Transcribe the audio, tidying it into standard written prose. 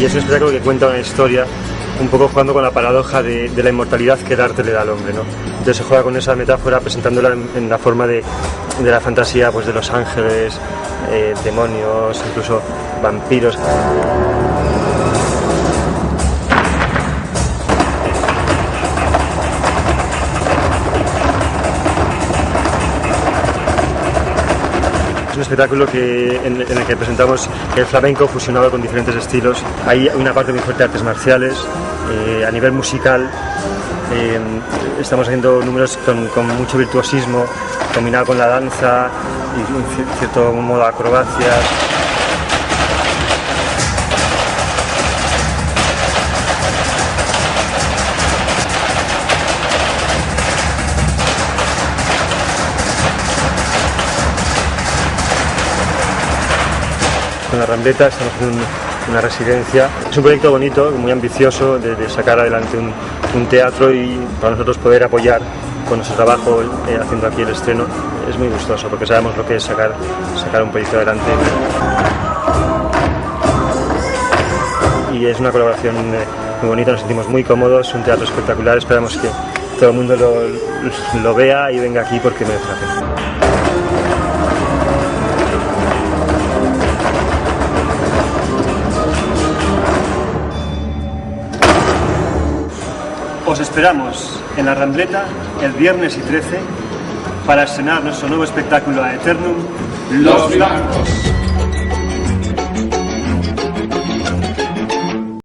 es un espectáculo que cuenta una historia, un poco jugando con la paradoja de la inmortalidad que el arte le da al hombre, ¿no? Entonces se juega con esa metáfora presentándola en la forma de la fantasía, pues de los ángeles, demonios, incluso vampiros. Es un espectáculo en el que presentamos el flamenco fusionado con diferentes estilos. Hay una parte muy fuerte de artes marciales. A nivel musical estamos haciendo números con mucho virtuosismo, combinado con la danza y en cierto modo acrobacias. Con la Rambleta estamos haciendo una residencia. Es un proyecto bonito, muy ambicioso de sacar adelante un teatro y para nosotros poder apoyar con nuestro trabajo haciendo aquí el estreno. Es muy gustoso porque sabemos lo que es sacar un proyecto adelante. Y es una colaboración muy bonita, nos sentimos muy cómodos, un teatro espectacular, esperamos que todo el mundo lo vea y venga aquí porque merece la pena. Os esperamos en la Rambleta el viernes y 13 para estrenar nuestro nuevo espectáculo Aeternum, Los Blancos.